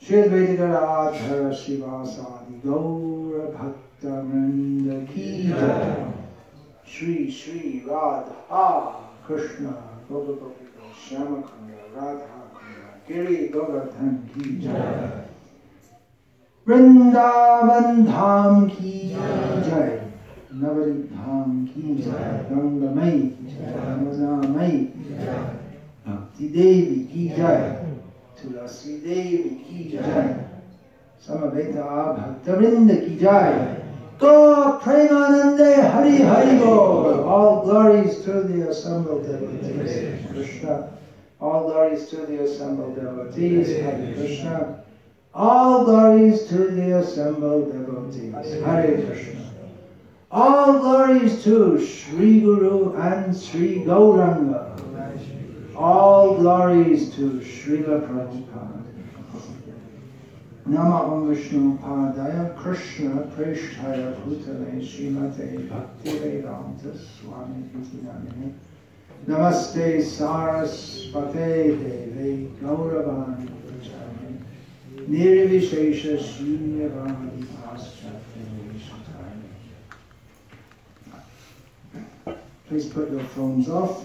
Shri Advaita Radha Shivasadi Gaura Bhakta Vrinda Ki Jai. Shri Shri Radha Krishna Gopa Gopika Shyama Kunda Radha Kunda Giri Govardhan Ki Jai. Vrindavan Dham Ki Jai. Navadip Dham Ki Jai. Ganga Mai Ki Jai. Yamuna Mai Ki Jai. Bhakti Devi Ki Jai. Tulasi Devi Ki Jai. Samaveta Bhakta Vrinda Ki Jai. Go Premanande Hari Hari Bol. All glories to the assembled devotees. Krishna. All glories to the assembled devotees. Hare Krishna. All glories to the assembled devotees. Hare Krishna. All glories to Sri Guru and Sri Gauranga. All glories to Srila Prabhupada. Nama Om Vishnu Padaya Krishna Preshtaya Bhutale Srimate Bhakti Vedanta Swami Iti Namine Namaste Sarasvate Deve Gauravani Prachari Nirvishesha Shunyavadi Paschatya Vishatari. Please put your phones off.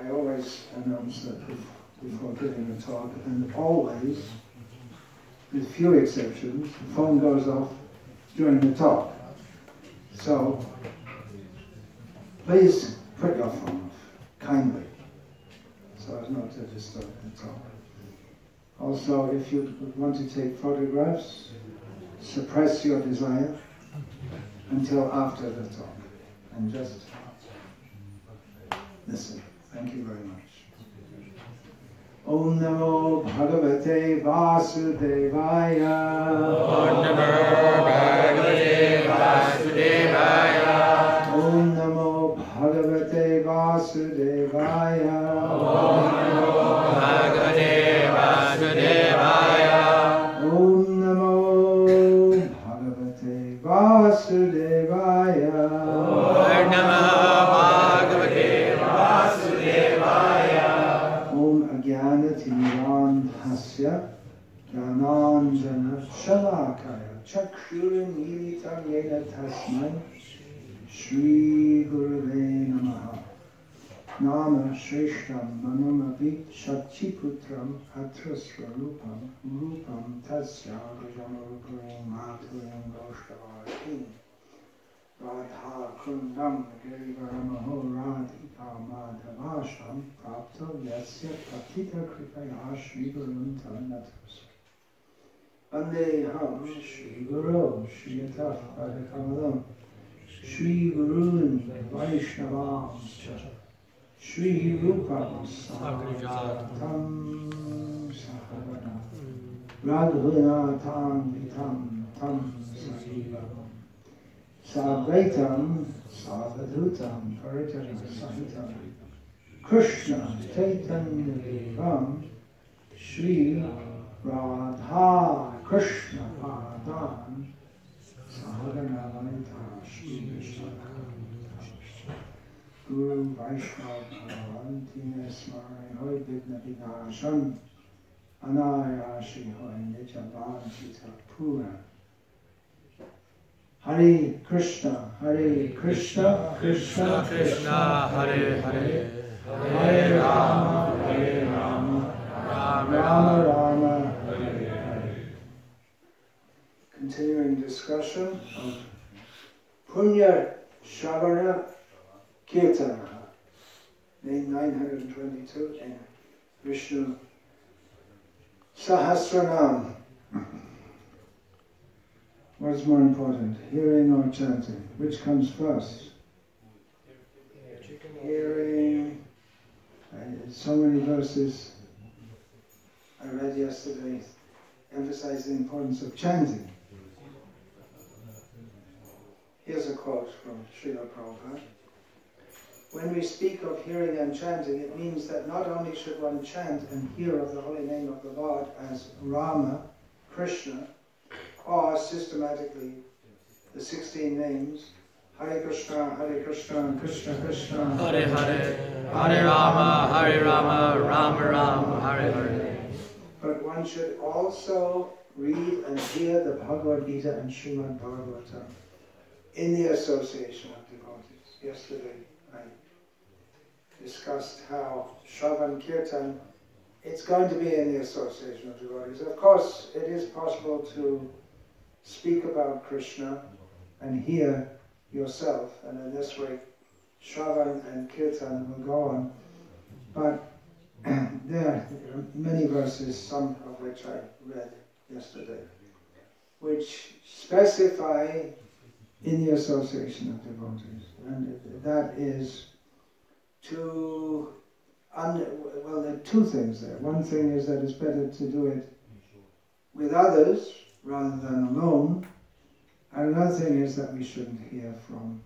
I always announce that before giving a talk, and always, with few exceptions, the phone goes off during the talk. So, please put your phone off, kindly, so as not to disturb the talk. Also, if you want to take photographs, suppress your desire until after the talk, and just listen. Thank you very much. Om Namo Bhagavate Vasudevaya. Om Namo Bhagavate Vasudevaya. Om Namo Bhagavate Vasudevaya. Om Namo Bhagavate Vasudevaya. Om Namo Bhagavate Vasudevaya. Om Namo Bhagavate Vasudevaya. Om Ajnanatimirandhasya Jnananjana Shalakaya Chakshurmilitam Yena Tasmai Shri Gurave Namaha. Nama Shreshtam Manamapi Shakchiputram Atrasvarupam Rupam Tasya Gajamurupurim Maturim Goshtavarakim Radha Kundam Girivaramaho Radhika Madhavasham Prapto Yasya Patita Kripaya Shri Gurun Tannatas Vandeham Shri Guru Shri Yataf Padakamalam Shri Gurun Vaishnavam Shri Rupam Sahajatam Sahavana Radhunatam Vitam Tam Sahivam Sadvaitam Savadhutam Paritana Sahitam Krishna Chaitanya Devam Shri Radha Krishna Padan Sahagana Lalita Shri Vishnu Guru Vaishnava Bhavantina Smari Hoi Vidna Vinasham Anayashi Hoi Nichavan Chita Pura Hare Krishna, Krishna Krishna, Hare Hare, Hare Rama, Rama Rama, Hare Hare. Continuing discussion of Punya Sravana Kirtana, name 922 in Vishnu Sahasranam. What's more important, hearing or chanting? Which comes first? Hearing. So many verses I read yesterday emphasize the importance of chanting. Here's a quote from Srila Prabhupada. When we speak of hearing and chanting, it means that not only should one chant and hear of the holy name of the Lord as Rama, Krishna, or systematically the 16 names, Hare Krishna, Krishna Krishna, Hare Hare, Hare Rama, Rama Rama, Hare Hare. But one should also read and hear the Bhagavad Gita and Srimad Bhagavatam in the association of devotees. Yesterday I discussed how Shravan Kirtan, it's going to be in the association of devotees. Of course, it is possible to speak about Krishna and hear yourself, and in this way Shravan and Kirtan will go on. But there are many verses, some of which I read yesterday, which specify in the association of devotees. And that is to, well, there are two things there. One thing is that it's better to do it with others rather than alone. And another thing is that we shouldn't hear from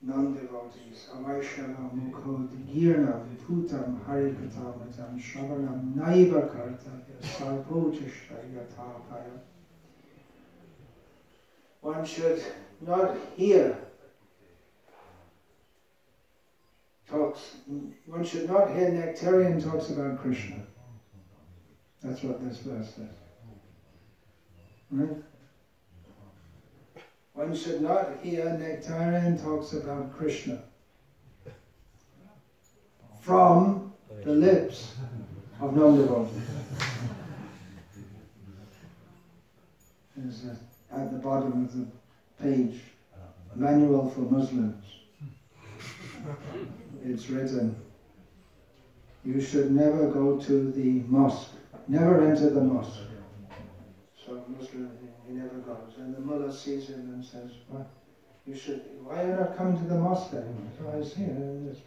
non-devotees. Avaishava mukho digirna viputam harikatamatam shravanam naiva kartavya sarvojishta yatapaya. One should not hear talks, one should not hear nectarian talks about Krishna. That's what this verse says. Right? One should not hear nectarian talks about Krishna from the lips of non-devotees. There's at the bottom of the page, Manual for Muslims. It's written, you should never go to the mosque, never enter the mosque. So Muslim, he never goes. And the mullah sees him and says, well, why are you not coming to the mosque anymore? So I see, and it says,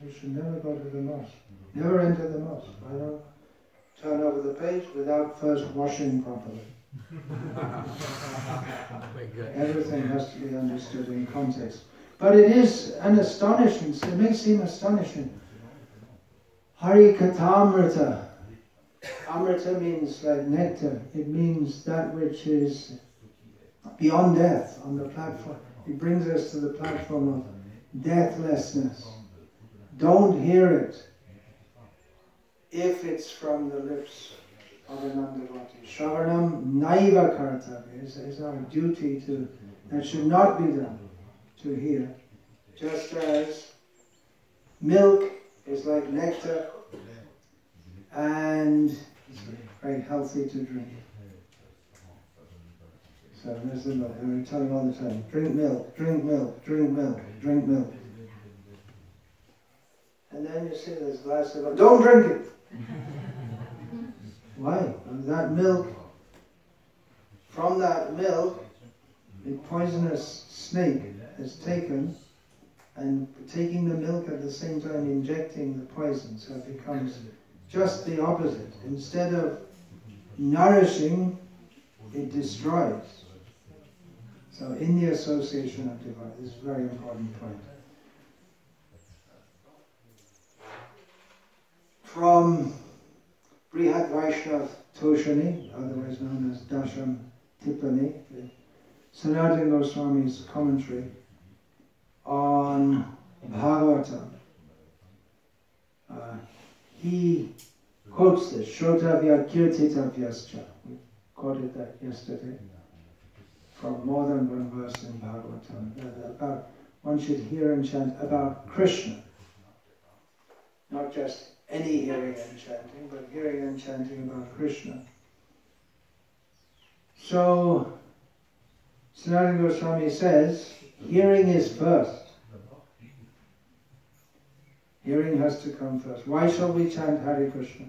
you should never go to the mosque. Never enter the mosque. Why don't turn over the page without first washing properly. Everything has to be understood in context. But it is an astonishing, it may seem astonishing. Hari Katamrita. Amrita means like nectar. It means that which is beyond death, on the platform. It brings us to the platform of deathlessness. Don't hear it if it's from the lips of a non-devotee. Shravanam naiva kartavya is our duty to, that should not be done, to hear. Just as milk is like nectar and it's very healthy to drink. So there's the milk. And we're telling all the time, drink milk, drink milk, drink milk, drink milk. And then you see this glass of milk, don't drink it! Why? That milk, from that milk, a poisonous snake is taken and taking the milk at the same time injecting the poison, so it becomes just the opposite. Instead of nourishing, it destroys. So in the association of devotees, this is a very important point. From Brihat Vaishnav Toshani, otherwise known as Dasham Tipani, Sanatana Goswami's commentary on Bhagavatam. He quotes this, Shrotavya Kirtitavyascha. We quoted that yesterday from more than one verse in Bhagavatam. About one should hear and chant about Krishna. Not just any hearing and chanting, but hearing and chanting about Krishna. So, Sanatana Goswami says, hearing is first. Hearing has to come first. Why shall we chant Hare Krishna?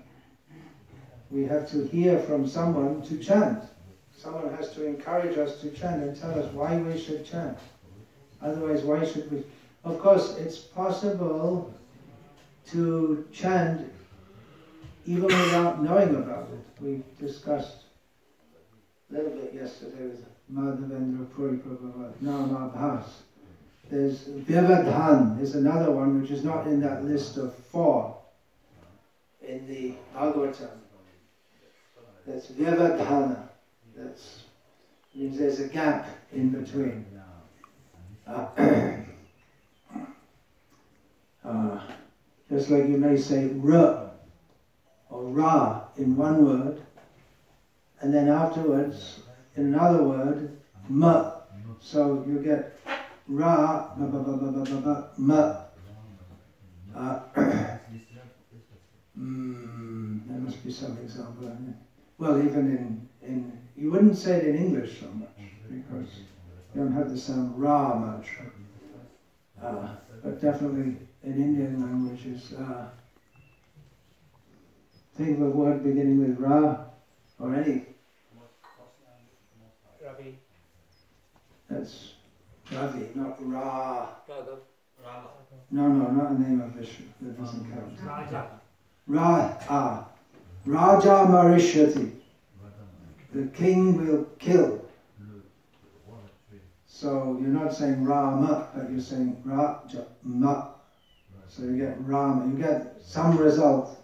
We have to hear from someone to chant. Someone has to encourage us to chant and tell us why we should chant. Otherwise, why should we? Of course, it's possible to chant even without knowing about it. We discussed a little bit yesterday with Madhavendra Puri Prabhupada, Namabhas. There's Vyavadhan is another one which is not in that list of 4 in the Bhagavatam. That's Vyavadhana. That means there's a gap in between. Just like you may say R or Ra in one word, and then afterwards, in another word, M. So you get Ra, M. There must be some example. Well, even in you wouldn't say it in English so much, because you don't have the sound Ra much. But definitely in Indian languages, think of a word beginning with Ra, or any. Ravi. That's Ravi, not Ra. Raghav. No, not a name of Vishnu. That doesn't count. Raja. Raja Marishati. The king will kill. So you're not saying Rama, but you're saying Raja Ma. So you get Rama. You get some result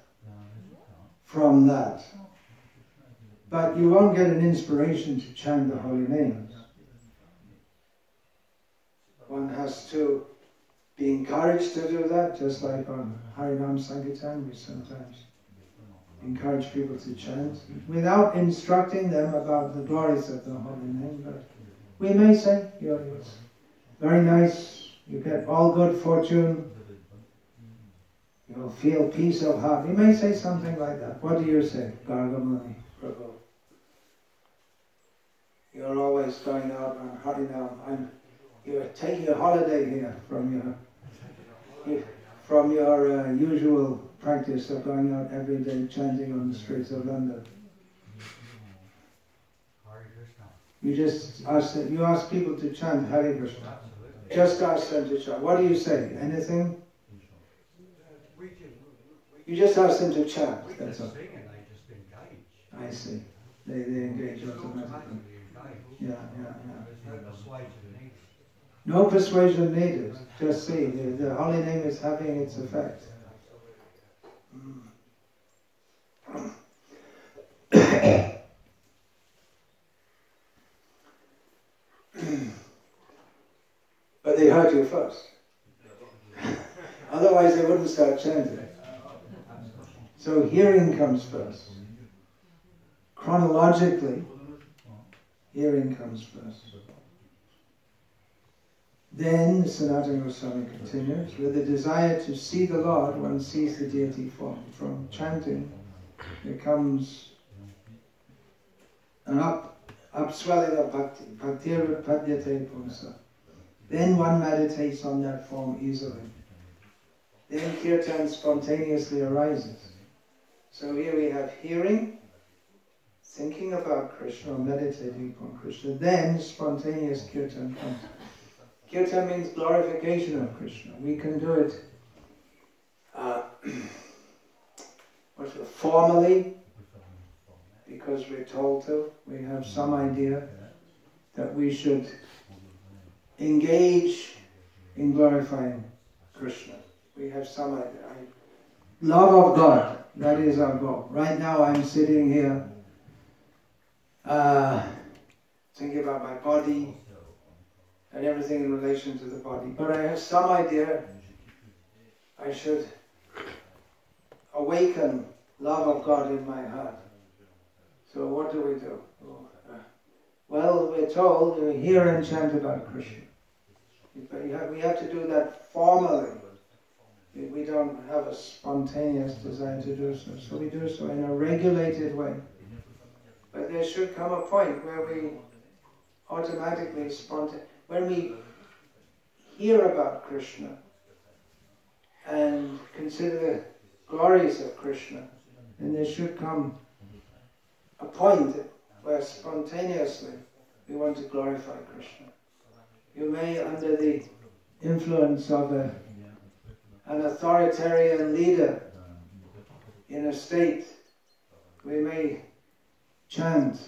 from that. But you won't get an inspiration to chant the holy names. One has to be encouraged to do that, just like on Harinam Sankirtan, we sometimes encourage people to chant, without instructing them about the glories of the holy name. But we may say, it's very nice, you get all good fortune, you'll feel peace of heart. We may say something like that. What do you say, Gargamuni Prabhu? You're always going out on Harinam. You're taking a holiday here from your usual practice of going out every day chanting on the streets of London. You ask people to chant Hare Krishna. Just ask them to chant. What do you say? Anything? You just ask them to chant. That's all. I see. They engage automatically. Yeah. No persuasion needed. Just see, the holy name is having its effect. But they heard you first. Otherwise they wouldn't start chanting. So hearing comes first. Chronologically, hearing comes first. Then, Sanatana Goswami continues, with the desire to see the Lord, one sees the deity form. From chanting, there comes an upswelling of bhakti. Bhaktir padyate punsa. Then one meditates on that form easily. Then kirtan spontaneously arises. So here we have hearing, thinking about Krishna, or meditating upon Krishna. Then spontaneous kirtan comes. Kirtan means glorification of Krishna. We can do it formally, because we're told to. We have some idea that we should engage in glorifying Krishna. We have some idea. Love of God, that is our goal. Right now I'm sitting here thinking about my body, and everything in relation to the body. But I have some idea I should awaken love of God in my heart. So what do? Well, we're told to hear and chant about Krishna. We have to do that formally. We don't have a spontaneous desire to do so. So we do so in a regulated way. But there should come a point where we automatically, when we hear about Krishna and consider the glories of Krishna, then there should come a point where spontaneously we want to glorify Krishna. You may, under the influence of an authoritarian leader in a state, we may chant,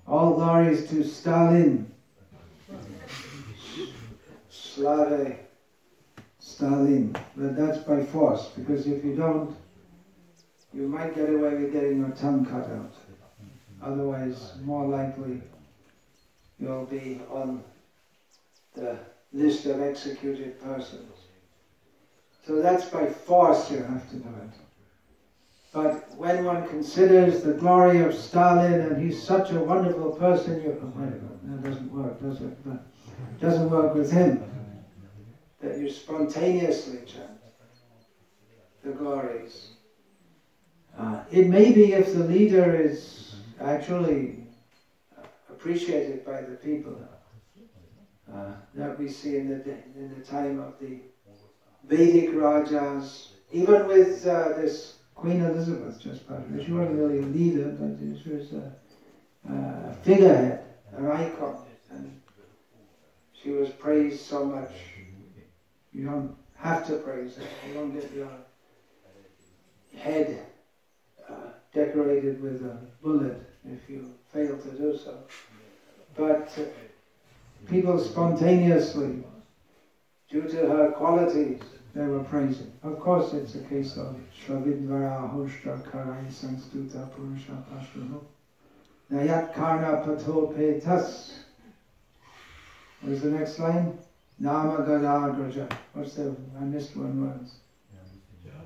all glories to Stalin, Slave Stalin. But that's by force, because if you don't, you might get away with getting your tongue cut out. Otherwise, more likely, you'll be on the list of executed persons. So that's by force you have to do it. But when one considers the glory of Stalin and he's such a wonderful person, you that doesn't work, does it? But it doesn't work with him. That you spontaneously chant the glories. It may be if the leader is actually appreciated by the people, that we see in the time of the Vedic Rajas, even with this Queen Elizabeth just passed. She wasn't really a leader, but she was a figurehead, an icon, and she was praised so much. You don't have to praise her. You don't get your head decorated with a bullet if you fail to do so. But people spontaneously, due to her qualities, they were praising. Of course, it's a case of Shravidvara Hoshtra Karai Sanstuta Purusha Pashruno Nayat Karna Pato Petas. What's the next line? Nama Gadagraja. I missed one word.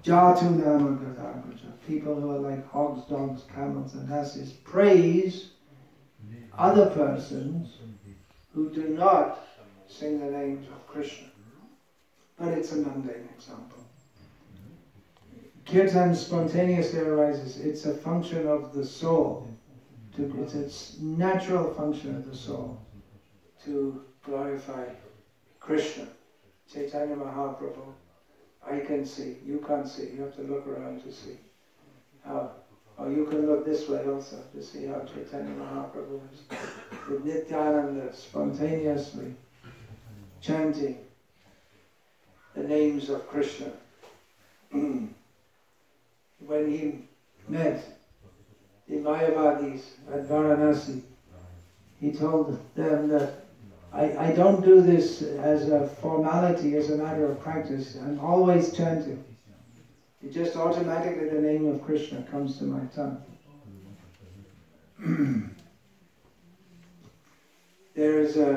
Jatu Nama Gadagraja. People who are like hogs, dogs, camels and asses praise other persons who do not sing the names of Krishna. But it's a mundane example. Kirtan spontaneously arises. It's a function of the soul. It's a natural function of the soul to glorify Krishna. Chaitanya Mahaprabhu, I can see, you can't see. You have to look around to see how. Or you can look this way also to see how Chaitanya Mahaprabhu is. With Nityananda spontaneously chanting the names of Krishna. When he met the Mayavadis at Varanasi, he told them that I don't do this as a formality, as a matter of practice. I'm always chanting. It just automatically the name of Krishna comes to my tongue. It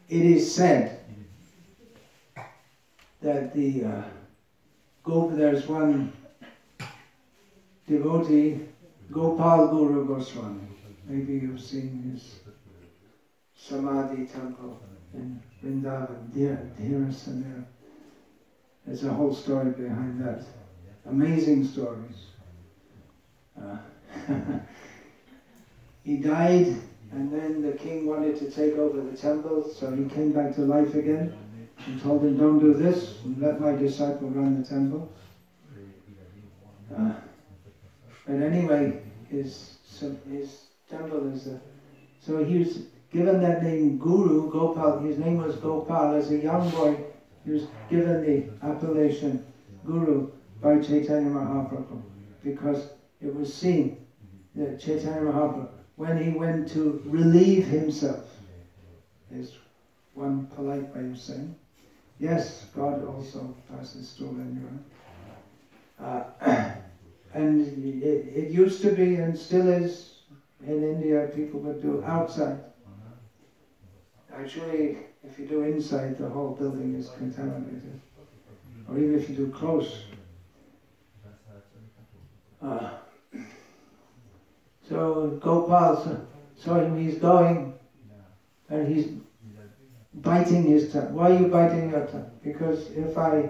is said that there's one devotee, Gopal Guru Goswami. Maybe you've seen his Samadhi temple in Vrindavan, Dhira Samira. There's a whole story behind that. Amazing stories. He died, and then the king wanted to take over the temple, so he came back to life again and told him, don't do this, let my disciple run the temple. But anyway, his temple is so he was given that name Guru, Gopal. His name was Gopal. As a young boy, he was given the appellation Guru by Chaitanya Mahaprabhu, because it was seen that Chaitanya Mahaprabhu, when he went to relieve himself, is one polite way of saying, yes, God also passes through anyone. And it used to be, and still is, in India, people would do outside. Actually, if you do inside, the whole building is contaminated. Or even if you do close. So Gopal saw him, he's going, and he's biting his tongue. Why are you biting your tongue? Because if I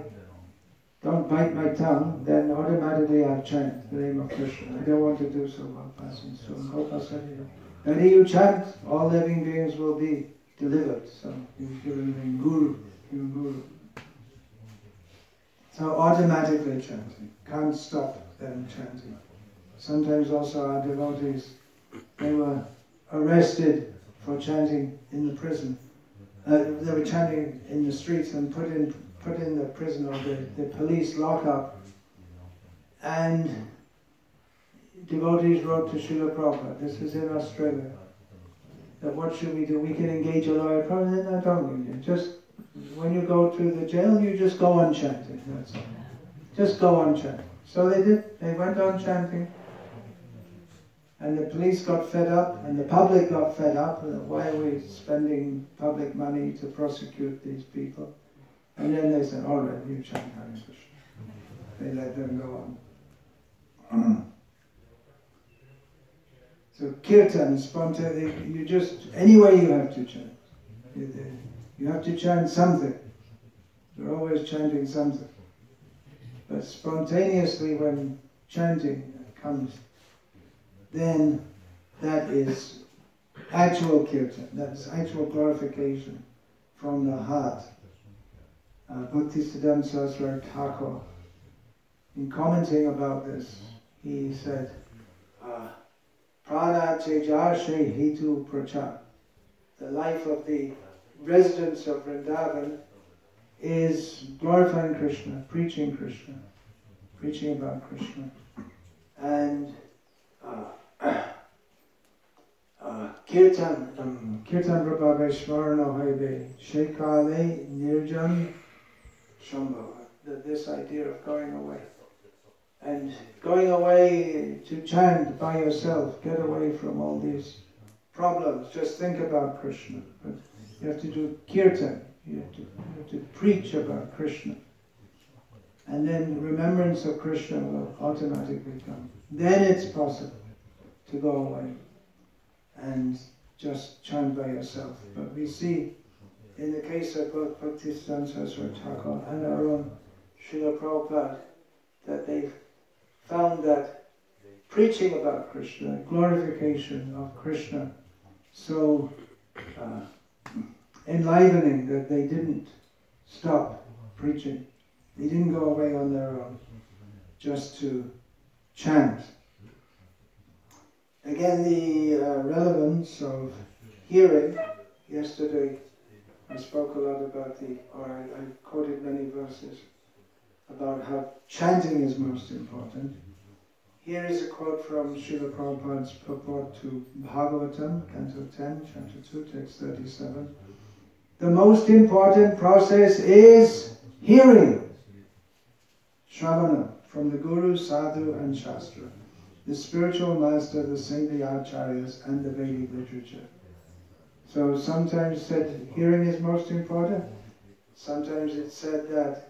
don't bite my tongue, then automatically I'll chant the name of Krishna. I don't want to do so while passing through. And Gopal said, when you chant, all living beings will be delivered. So he was given the name Guru. So automatically chanting. Can't stop them chanting. Sometimes also our devotees, they were arrested for chanting in the prison. They were chanting in the streets and put in the prison or the police lockup. And devotees wrote to Srila Prabhupada, this is in Australia, that what should we do? We can engage a lawyer. Prabhupada, no, don't. Just when you go to the jail, you just go on chanting. That's all. Just go on chanting. So they did. They went on chanting. And the police got fed up, and the public got fed up. Why are we spending public money to prosecute these people? And then they said, all right, you chant Hare Krishna. They let them go on. So kirtan, spontaneous, you just, anyway you have to chant. You have to chant something. You're always chanting something. But spontaneously when chanting comes, then that is actual kirtan. That's actual glorification from the heart. Bhakti Sravana Thakur, in commenting about this, he said, Prana Tejar She Hetu Prachar. The life of the residents of Vrindavan is glorifying Krishna, preaching about Krishna. And Kirtan Prabhave Smarana Hoive Shekale Nirjan Shambhava. This idea of going away. And going away to chant by yourself, get away from all these problems, just think about Krishna. But you have to do kirtan, you have to preach about Krishna. And then remembrance of Krishna will automatically come. Then it's possible to go away and just chant by yourself. But we see in the case of both Bhakti Saraswati Thakur and our own Srila Prabhupada that they've found that preaching about Krishna, glorification of Krishna, so enlivening that they didn't stop preaching. They didn't go away on their own just to chant. Again, the relevance of hearing. Yesterday I spoke a lot about I quoted many verses about how chanting is most important. Here is a quote from Srila Prabhupada's purport to Bhagavatam, Canto 10, Chapter 2, Text 37. The most important process is hearing. Sravana, from the Guru, Sadhu and Shastra, the spiritual master, the saintly acharyas and the Vedic literature. So sometimes said hearing is most important. Sometimes it's said that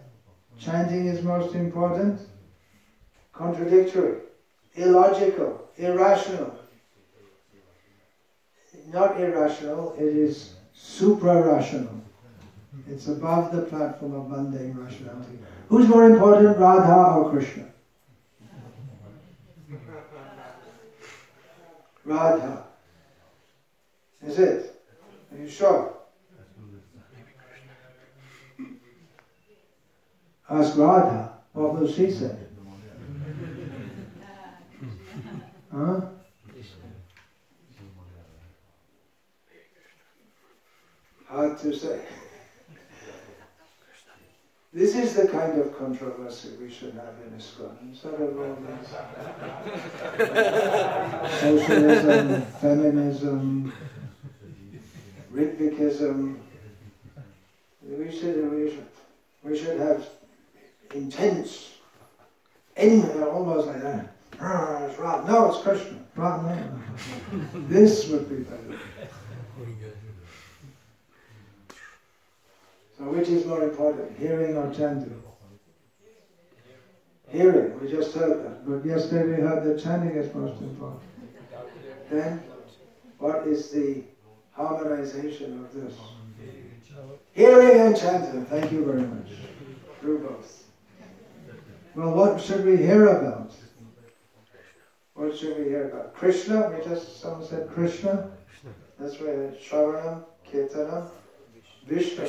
chanting is most important. Contradictory, illogical, irrational. Not irrational, it is supra-rational. It's above the platform of mundane rationality. Who's more important, Radha or Krishna? Radha. Is it? Are you sure? Ask Radha, what will she say? Huh? Hard to say. This is the kind of controversy we should have in ISKCON. Instead of all this socialism, feminism, Ritvikism, we should have intense, almost like that. It's Ram. No, it's Krishna. Ram, no. This would be better. So which is more important, hearing or chanting? Hearing, we just heard that. But yesterday we heard that chanting is most important. Then, what is the harmonization of this? Hearing and chanting. Thank you very much. Do both. Well, what should we hear about? What should we hear about? Krishna? Someone said Krishna. That's where Shravanam, Kirtanam, Vishnu.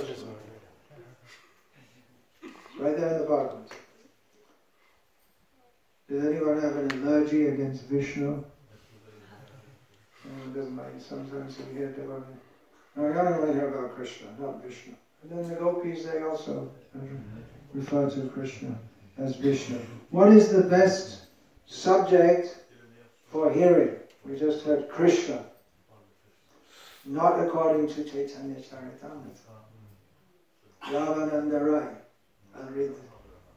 Right there in the bottom. Does anyone have an allergy against Vishnu? It doesn't matter. Sometimes we hear devotee. No, I don't want to hear about Krishna, not Vishnu. And then the gopis, they also refer to Krishna as Vishnu. What is the best subject for hearing? We just heard Krishna. Not according to Chaitanya Charitamrita. Ravananda Rai. I'll read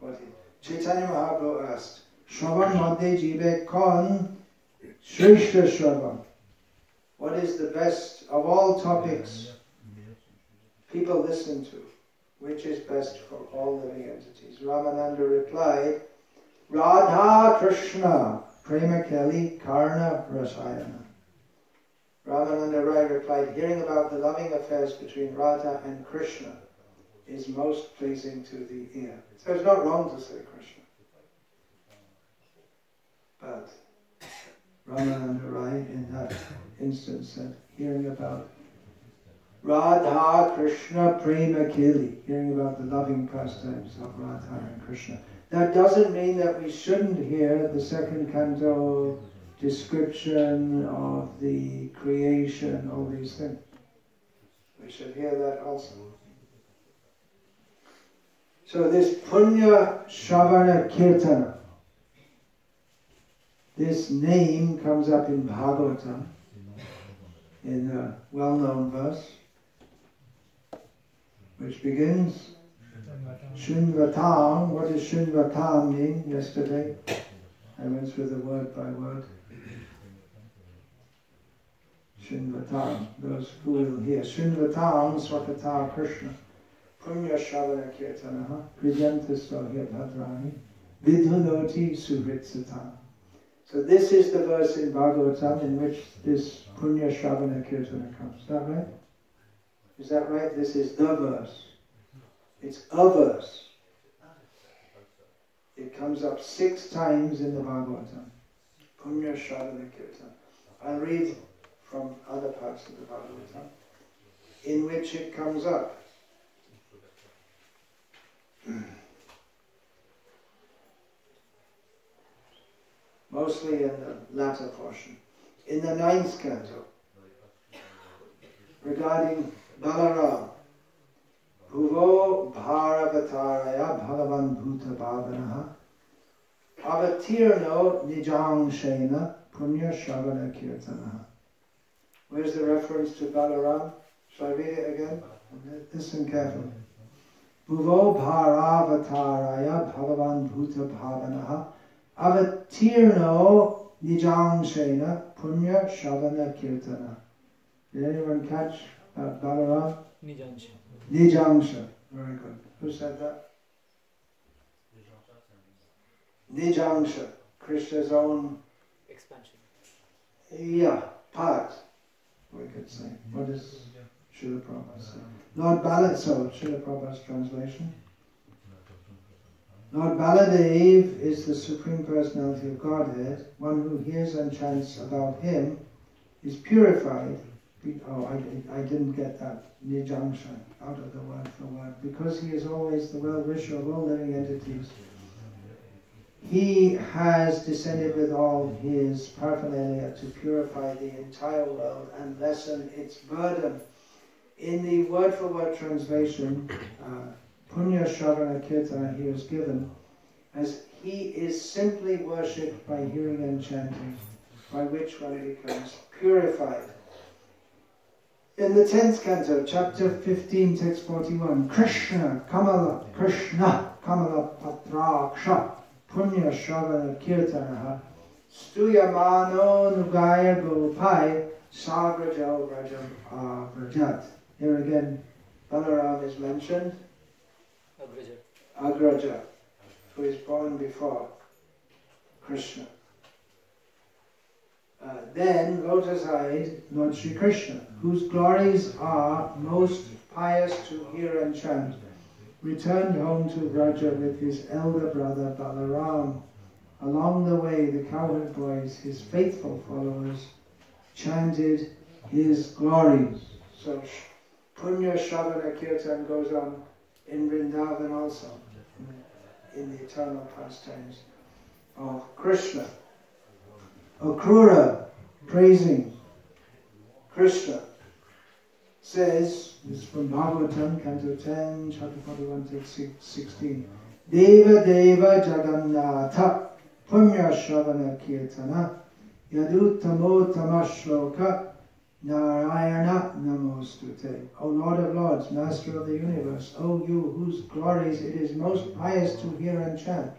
what he... Chaitanya Mahaprabhu asked, Shravan Madhya Jive Kon Shrishta Shravan. What is the best of all topics people listen to? which is best for all living entities? Ramananda replied, Radha Krishna, Prema Keli Karna Rasayana. Ramananda Rai replied, hearing about the loving affairs between Radha and Krishna is most pleasing to the ear. So it's not wrong to say Krishna. But Ramananda Rai in that instance said, hearing about Radha Krishna Prema Keli, hearing about the loving pastimes of Radha and Krishna. That doesn't mean that we shouldn't hear the second canto description of the creation, all these things. We should hear that also. So this Punya Sravana Kirtana, this name comes up in Bhagavatam, in a well-known verse, which begins, Shinvatam. What does Shinvatam mean? Yesterday I went through the word by word. Shinvatam, those who will hear. Shinvatam Swakata Krishna, Punya Shavana Kirtanaha, Priyantasto Bhadrani, Vidhunoti Suhritsata. So this is the verse in Bhagavatam in which this Punya Shavana Kirtana comes. Is that right? Is that right? This is the verse. It's a verse. It comes up 6 times in the Bhagavatam. Punya Shavana Kirtana. I'll read from other parts of the Bhagavatam in which it comes up. Mostly in the latter portion. In the 9th canto, regarding Balaram, Bhuvo Bharavataraya Bhagavan Bhuta Bhavanaha Avatirno Nijangshena Punya Shavana Kirtanaha. Where's the reference to Balaram? Shall I read it again? Listen carefully. Bhuvo Bharavataraya Bhagavan Bhuta Bhavanaha Avatirno Nijangshena Punya Shavana Kirtana. Did anyone catch Balaram? Nijangsha. Nijangsha. Very good. Who said that? Nijangsha. Krishna's own Expansion. Yeah, part, we could say. What does Srila Prabhupada say? Lord Baladev, so Srila Prabhupada's translation. Lord Baladev is the Supreme Personality of Godhead. One who hears and chants about him is purified. Oh, I didn't get that. Nijangsha, out of the word for word. Because he is always the well-wisher of all living entities. He has descended with all his paraphernalia to purify the entire world and lessen its burden. In the word-for-word translation, Punya Sravana Kirtana here is given as he is simply worshipped by hearing and chanting, by which one becomes purified. In the 10th canto, chapter 15, text 41, Krishna Kamala Patraksha Punya Sravana Kirtanaha Stuyamano Nugaya Gopai Sagrajo Rajam Vrajat. Here again, Balaram is mentioned. Agraja, who is born before Krishna. Then, lotus-eyed Lord Sri Krishna, whose glories are most pious to hear and chant, returned home to Vraja with his elder brother Balaram. Along the way, the cowherd boys, his faithful followers, chanted his glories. So, Punya Sravana Kirtan goes on in Vrindavan also, in the eternal pastimes of Krishna. Akrura, praising Krishna, says, this is from Bhagavatam, Canto 10, chapter 41, text 16, Deva Deva Jagannatha Punya Sravana Kirtana Yaduttamo Tamashloka Narayana Namostute. O Lord of Lords, Master of the Universe, O you whose glories it is most pious to hear and chant,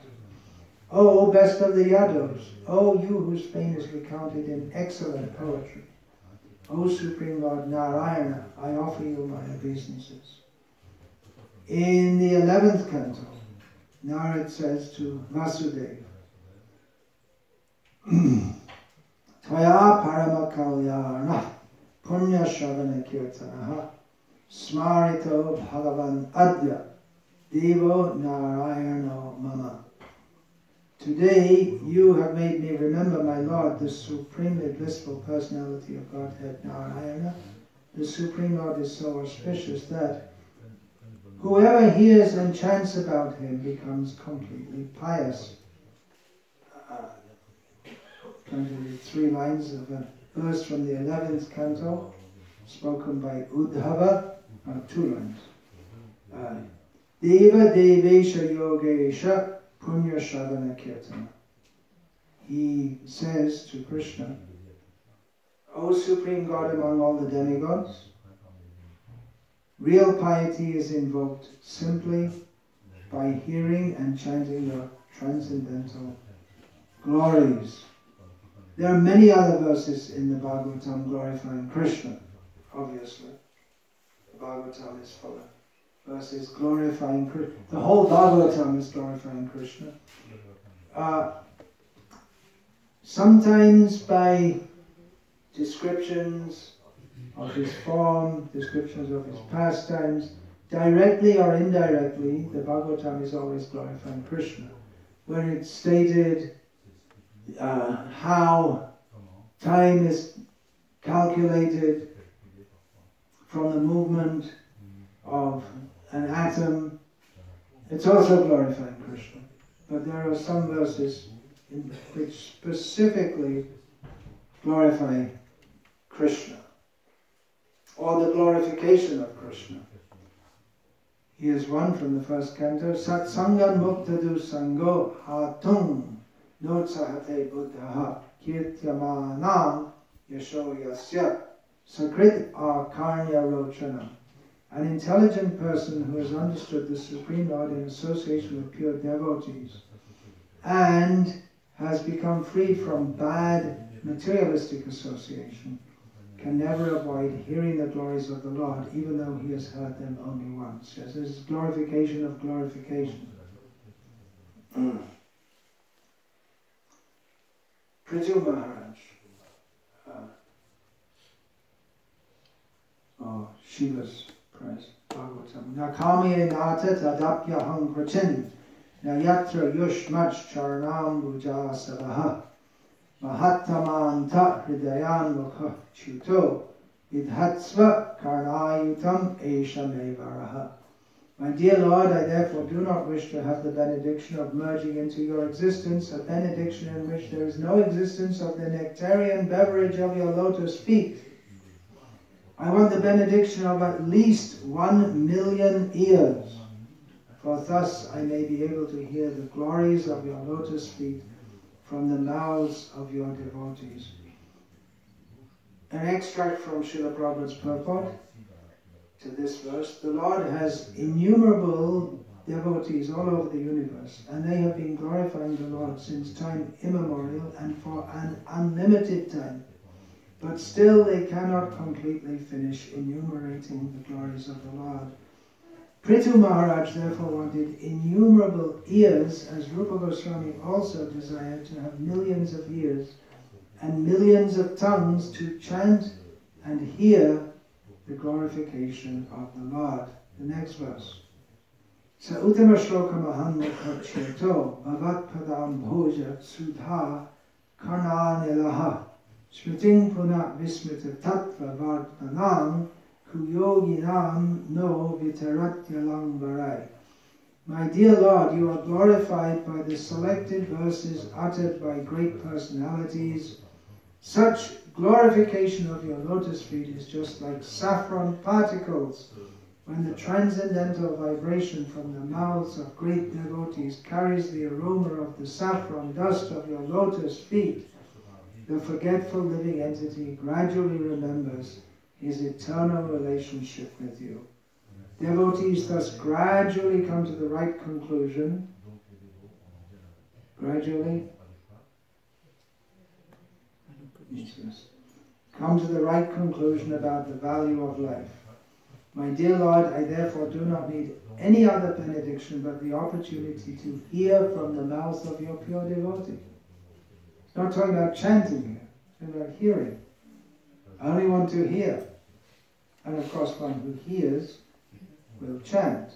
O best of the Yadavs, O you whose fame is recounted in excellent poetry, O Supreme Lord Narayana, I offer you my obeisances. In the 11th canto, Narad says to Vasudeva, Tvaya parama kalyana punya Sravana kirtanaha smarito bhagavan adya devo narayano mama. Today you have made me remember my Lord, the supremely blissful personality of Godhead Narayana. The Supreme Lord is so auspicious that whoever hears and chants about him becomes completely pious. Counting 3 lines of a verse from the 11th canto, spoken by Uddhava, 2 lines. Deva Devesha Yogesha Punya Sravana Kirtana. He says to Krishna, O Supreme God among all the demigods, real piety is invoked simply by hearing and chanting your transcendental glories. There are many other verses in the Bhagavatam glorifying Krishna, obviously. The Bhagavatam is full of verses glorifying Krishna. The whole Bhagavatam is glorifying Krishna. Sometimes by descriptions of his form, descriptions of his pastimes, directly or indirectly, the Bhagavatam is always glorifying Krishna. When it's stated how time is calculated from the movement of an atom, it's also glorifying Krishna. But there are some verses which specifically glorify Krishna, or the glorification of Krishna. Here's one from the 1st canto. Satsangan muktadu sango hatung notsahate buddhaha kirtyamanam yasho yasya sakrit akarnya rochana. An intelligent person who has understood the Supreme Lord in association with pure devotees and has become free from bad materialistic association can never avoid hearing the glories of the Lord, even though he has heard them only once. Yes, this is glorification of glorification. Prithu Maharaj, Shiva's praise, Bhagavatam. Nakami nata tadapya hang krachin, na yatra yushmach charanam buja sabaha. Mahattamanta hridayan mukha chuto vidhatsva karnayutam eshamevaraha. My dear Lord, I therefore do not wish to have the benediction of merging into your existence, a benediction in which there is no existence of the nectarian beverage of your lotus feet. I want the benediction of at least 1,000,000 ears, for thus I may be able to hear the glories of your lotus feet from the mouths of your devotees. An extract from Srila Prabhupada's purport to this verse. The Lord has innumerable devotees all over the universe, and they have been glorifying the Lord since time immemorial and for an unlimited time. But still they cannot completely finish enumerating the glories of the Lord. Prithu Maharaj therefore wanted innumerable ears, as Rupa Goswami also desired to have millions of ears and millions of tongues to chant and hear the glorification of the Lord. The next verse. Sa uttama shloka mahanmukha cheto bhavat padam bhoja sudha karnanilaha smriting punat vismita tattva vardhanam kuyoginam no vitaratyalang varai. My dear Lord, you are glorified by the selected verses uttered by great personalities. Such glorification of your lotus feet is just like saffron particles when the transcendental vibration from the mouths of great devotees carries the aroma of the saffron dust of your lotus feet. The forgetful living entity gradually remembers his eternal relationship with you. Devotees thus gradually come to the right conclusion. Gradually come to the right conclusion about the value of life. My dear Lord, I therefore do not need any other benediction but the opportunity to hear from the mouth of your pure devotee. It's not talking about chanting here, it's talking about hearing. I only want to hear. And of course one who hears will chant.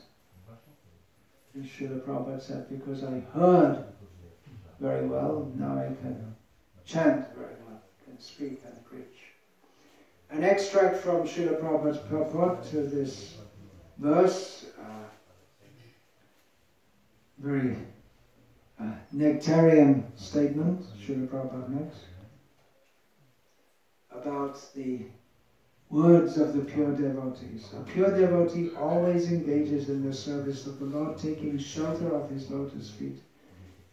And Srila Prabhupada said, because I heard very well, now I can chant very well, can speak and preach. An extract from Srila Prabhupada's purport to this verse, very nectarian statement, Srila Prabhupada makes, about the words of the pure devotees. A pure devotee always engages in the service of the Lord, taking shelter of his lotus feet,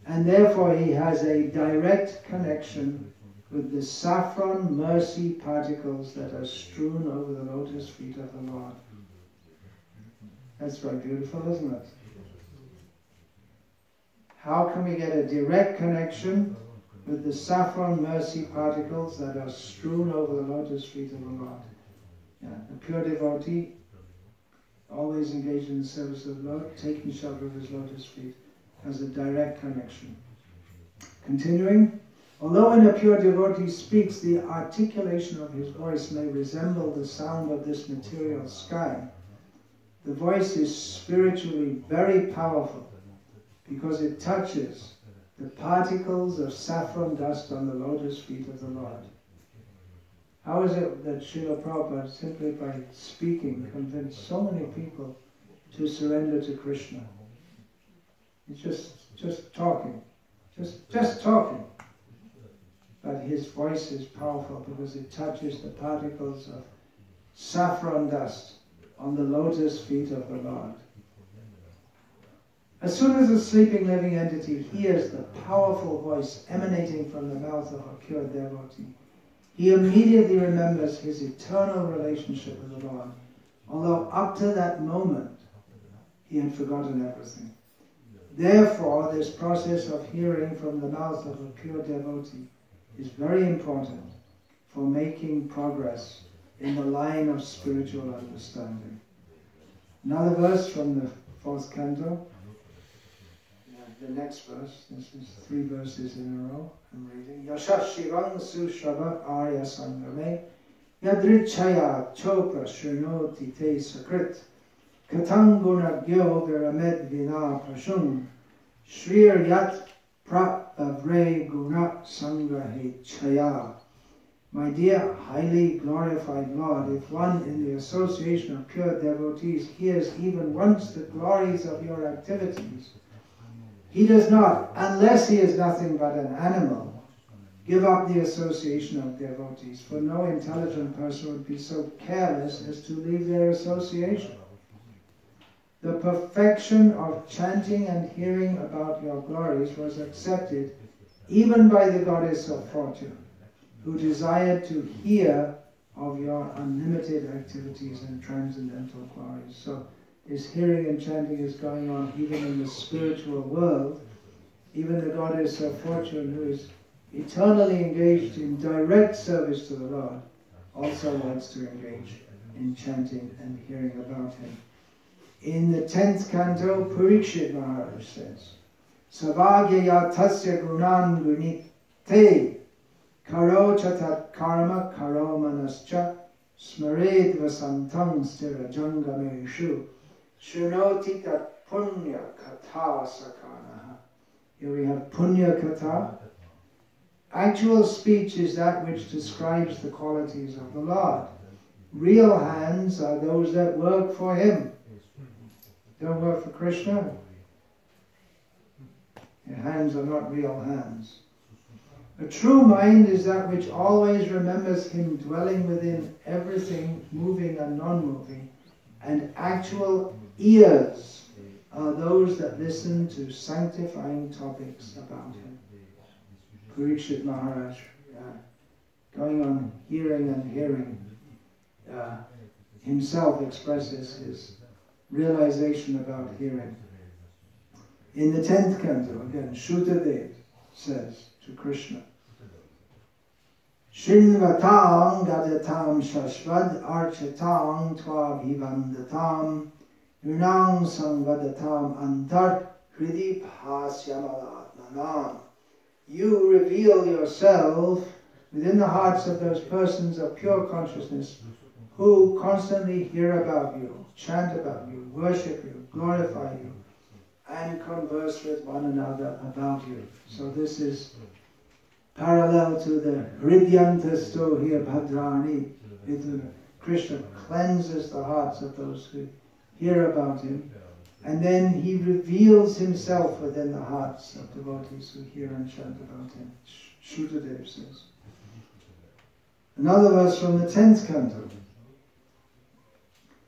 and therefore he has a direct connection with the saffron mercy particles that are strewn over the lotus feet of the Lord. That's very beautiful, isn't it? How can we get a direct connection with the saffron mercy particles that are strewn over the lotus feet of the Lord? Yeah, the pure devotee, always engaged in the service of the Lord, taking shelter of his lotus feet, has a direct connection. Continuing, although when a pure devotee speaks, the articulation of his voice may resemble the sound of this material sky, the voice is spiritually very powerful because it touches the particles of saffron dust on the lotus feet of the Lord. How is it that Srila Prabhupada, simply by speaking, convinced so many people to surrender to Krishna? It's just talking, just talking. But his voice is powerful because it touches the particles of saffron dust on the lotus feet of the Lord. As soon as a sleeping living entity hears the powerful voice emanating from the mouth of a pure devotee, he immediately remembers his eternal relationship with the Lord, although up to that moment he had forgotten everything. Therefore, this process of hearing from the mouth of a pure devotee is very important for making progress in the line of spiritual understanding. Another verse from the 4th canto, the next verse, this is 3 verses in a row, I'm reading. Yashashivang sushrava arya sangame yadrichaya chopra shrunoti te sakrit katanguna gyo viramed vina prashung shrir yat prabhavre guna sangrahe chaya. My dear, highly glorified Lord, if one in the association of pure devotees hears even once the glories of your activities, he does not, unless he is nothing but an animal, give up the association of devotees, for no intelligent person would be so careless as to leave their association. The perfection of chanting and hearing about your glories was accepted even by the goddess of fortune, who desired to hear of your unlimited activities and transcendental glories. So this hearing and chanting is going on even in the spiritual world. Even the goddess of fortune, who is eternally engaged in direct service to the Lord, also wants to engage in chanting and hearing about him. In the 10th canto, Parikshit Maharaj says, Savagya tasya gunan gunite karo chatat karma karo manascha smared vasantang stira jangameshu shrunoti tat punya katha sakanaha. Here we have punya katha. Actual speech is that which describes the qualities of the Lord. Real hands are those that work for him. Don't work for Krishna. Your hands are not real hands. A true mind is that which always remembers him dwelling within everything, moving and non-moving, and actual ears are those that listen to sanctifying topics about him. Parikshit Maharaj, going on hearing and hearing, himself expresses his realization about hearing. In the 10th canto, again, Shukadev says to Krishna, Shinvatang gadatam shashvad archatang tva vivandatam Yunang samvadatam antar hridi bhasyamalatmanam. You reveal yourself within the hearts of those persons of pure consciousness who constantly hear about you, chant about you, worship you, glorify you, and converse with one another about you. So this is parallel to the Hridyantasto here Bhadrani. Krishna cleanses the hearts of those who hear about him, and then he reveals himself within the hearts of devotees who hear and chant about him. Shrutadev says. Another verse from the 10th canto.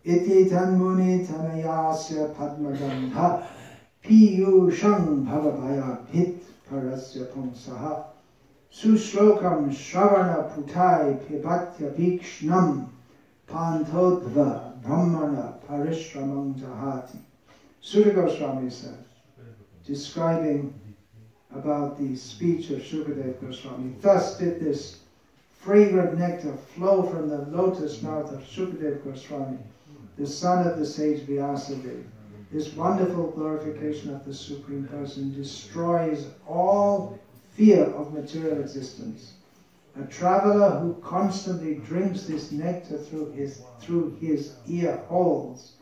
Iti tanmuni tanayasya padmadandha piyushang bhavabhaya bhit parasya pumsaha sushrokam shravana putai pibatya vikshnam pantodva brahmana parishramam jahati. Sutta Goswami said, describing about the speech of Shukadev Goswami, thus did this fragrant nectar flow from the lotus mouth of Shukadev Goswami, the son of the sage Vyasadeva. This wonderful glorification of the Supreme Person destroys all fear of material existence. A traveler who constantly drinks this nectar through his ear holes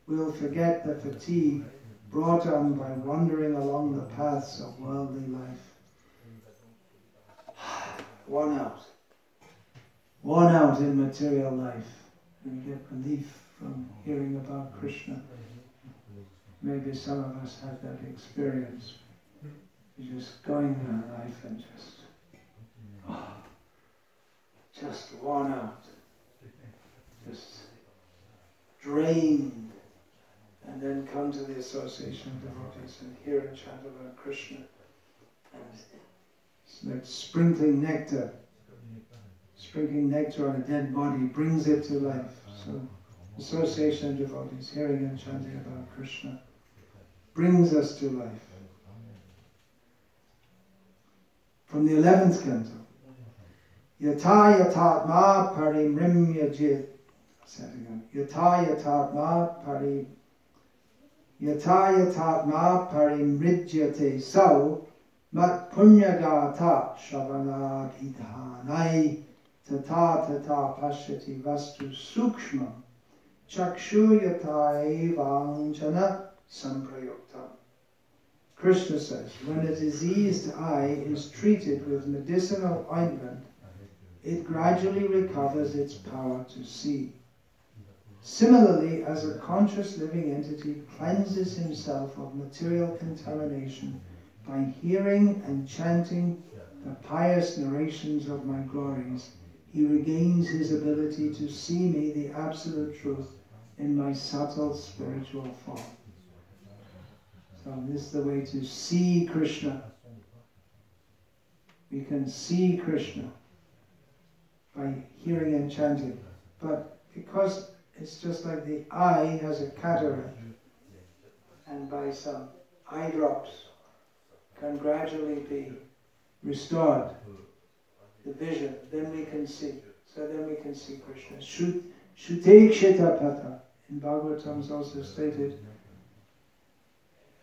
will forget the fatigue brought on by wandering along the paths of worldly life. Worn out in material life. And get relief from hearing about Krishna. Maybe some of us have that experience. You're just going through life and just worn out, just drained, and then come to the association of devotees and hear and chant about Krishna. And it's like sprinkling nectar on a dead body brings it to life. So association of devotees, hearing and chanting about Krishna, brings us to life. From the 11th canto. Yata yatatma parimrimya jit. Yata yatatma parimrijyate sau mat punya gata Sravana idhanai tata pashyati vastu sukshma chakshu yatai vanchana samprayuktam. Krishna says, when a diseased eye is treated with medicinal ointment, it gradually recovers its power to see. Similarly, as a conscious living entity cleanses himself of material contamination by hearing and chanting the pious narrations of my glories, he regains his ability to see me, the absolute truth, in my subtle spiritual form. So this is the way to see Krishna. We can see Krishna by hearing and chanting. But because it's just like the eye has a cataract, and by some eye drops can gradually be restored, the vision, then we can see. So then we can see Krishna. Shutekshita pata. In Bhagavatam is also stated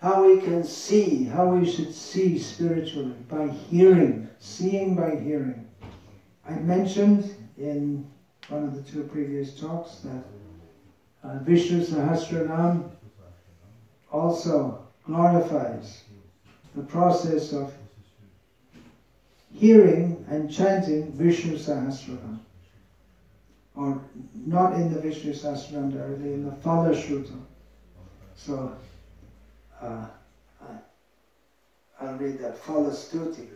how we can see, how we should see spiritually, by hearing, seeing by hearing. I mentioned in one of the two previous talks that Vishnu Sahasranam also glorifies the process of hearing and chanting Vishnu Sahasranam. Or not in the Vishnu Sahasranam directly, in the Phala Shruta. So, I'll read that. Phala Stuti.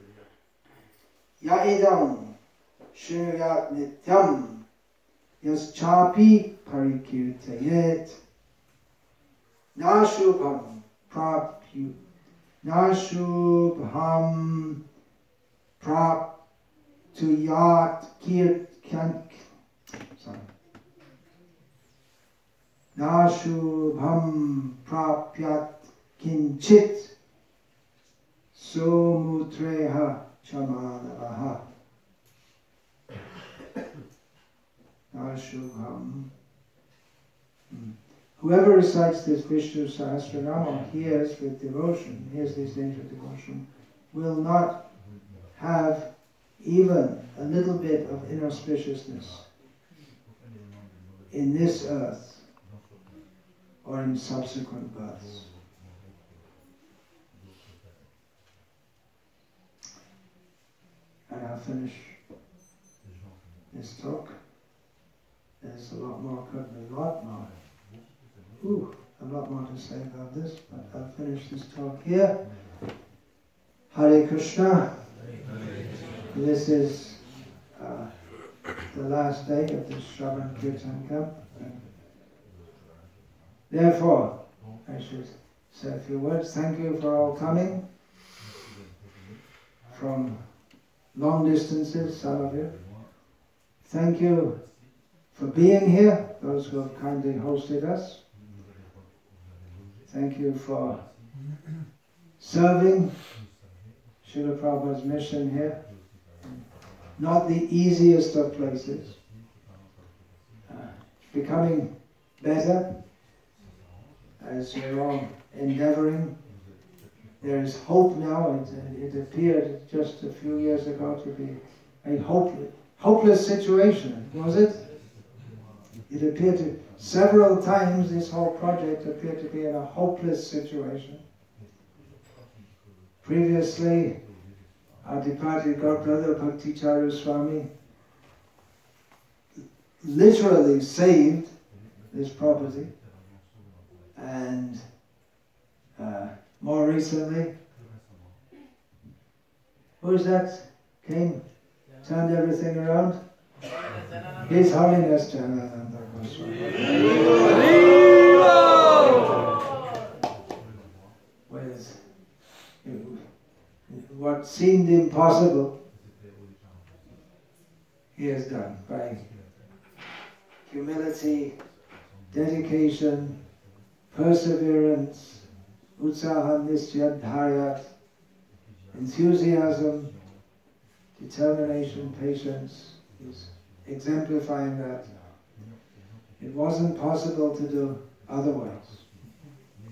Yaidam Shriyat Nityam Yaschapi Parikirtayet Nashubham Prapyu Nashubham Praptuyat Kirtyan Nashubham Prapyat Kinchit Somutreha Chamanavaha. Shubham. Whoever recites this Vishnu Sahasranama hears with devotion, hears these names with devotion, will not have even a little bit of inauspiciousness in this earth or in subsequent births. And I'll finish this talk. There's a lot more to say about this, but I'll finish this talk here. Hare Krishna. This is the last day of this Sravana Kirtan camp. Therefore, I should say a few words. Thank you for all coming from long distances, some of you. Thank you for being here, those who have kindly hosted us. Thank you for serving Srila Prabhupada's mission here. Not the easiest of places. Becoming better as you're all endeavoring. There is hope now. It appeared just a few years ago to be a hopeless situation, was it? It appeared to, several times this whole project appeared to be in a hopeless situation. Previously, our departed godbrother Bhakti Charu Swami literally saved this property, and more recently, who's that came, turned everything around? His Holiness Janananda Goswami. With what seemed impossible, he has done by humility, dedication, perseverance, utsaha nisyad dharyat, enthusiasm, determination, patience. He's exemplifying that. It wasn't possible to do otherwise.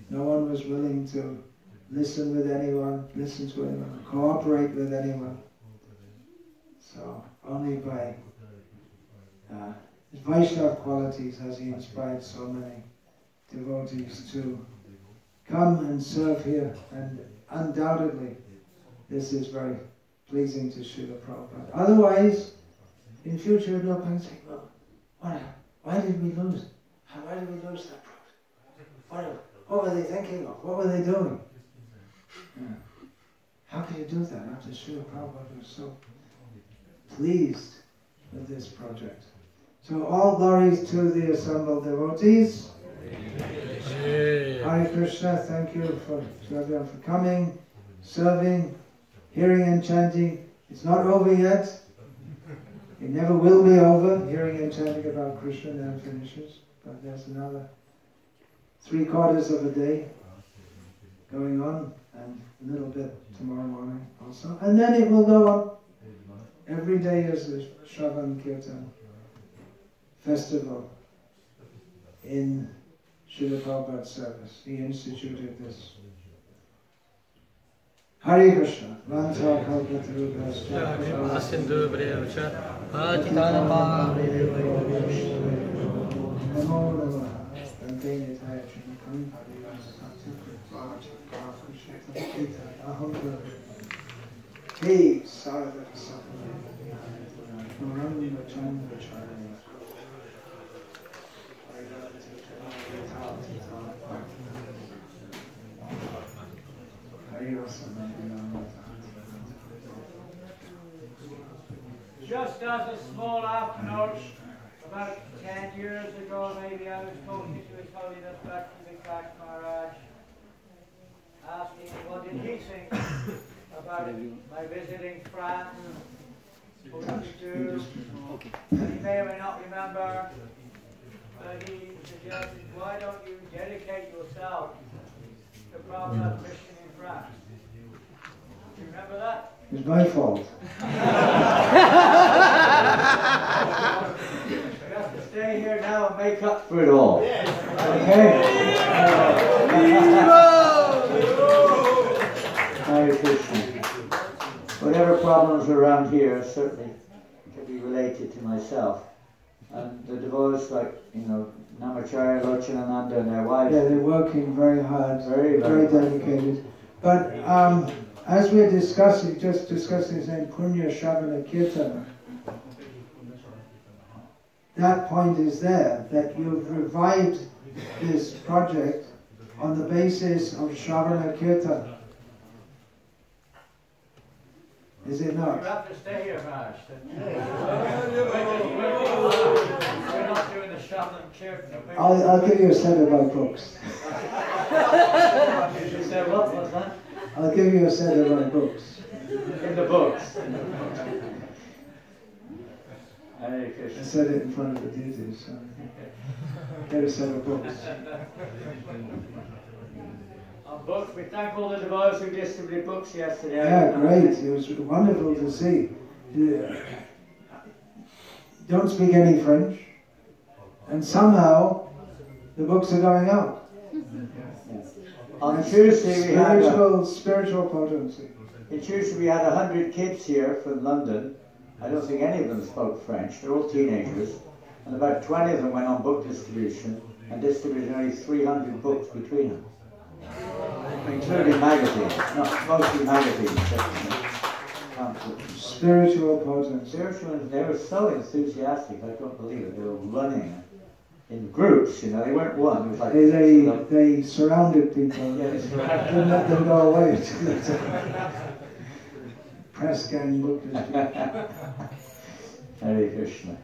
No one was willing to listen with anyone, listen to anyone, cooperate with anyone. So only by his Vaishnava qualities has he inspired so many devotees to come and serve here, and undoubtedly this is very pleasing to Srila Prabhupada. Otherwise, in future they'll come and say, well, why did we lose? Why did we lose that project? What were they thinking of? What were they doing? Yeah. How could you do that after Srila Prabhupada was so pleased with this project? So all glories to the assembled devotees. Hare Krishna, thank you to everyone for coming, serving, hearing and chanting. It's not over yet. It never will be over. Hearing and chanting about Krishna never finishes. But there's another 3/4 of a day going on, and a little bit tomorrow morning also. And then it will go on. Every day is the Sravana Kirtan festival in Srila Prabhupada's service. He instituted this. Hare Krishna. Vanta kalpatarubhascha. Asindu Brevcha. Patitanama. Namo Namaha. Dante Nitaya Chinakam Padivasati Kripata Aham Guru. Hey, Sarvata Sapana. Nuranga Chandra Charya. Just as a small half note, about 10 years ago maybe, I was talking to His Holiness Bhakti Vikasa Maharaja, asking what did he think about my visiting France, what to do. And he may or may not remember, but he suggested, why don't you dedicate yourself to Prabhupada's mission in France? Do you remember that? It's my fault. Just to stay up for it all. Okay? Hare Krishna. Whatever problems around here certainly can be related to myself. And the devotees like, Namacharya, Lochanananda and their wives. Yeah, they're working very hard, very dedicated. But as we're discussing saying Punya, Sravana, Kirtana, that point is there, that you've revived this project on the basis of Sravana Kirtana. Is it not? You have to stay here, Maharaj. We're not doing the Shavana Kirtan. I'll give you a set of my books. You said what was that? I'll give you a set of my books. In the books. I said it in front of the deities, so get a set of books. Books. We thank all the devotees who distributed books yesterday. Yeah, great. It was wonderful to see. Don't speak any French, and somehow the books are going out. On Tuesday we had spiritual potency. In Tuesday we had 100 kids here from London. I don't think any of them spoke French. They're all teenagers, and about 20 of them went on book distribution and distributed nearly 300 books between them. Including magazines, not mostly magazines. Spiritual potency. Spiritual, they were so enthusiastic, I couldn't believe it. They were running in groups, they weren't one. It was like they surrounded people. Yeah, Didn't let them go away. Press gang book. Hare Krishna.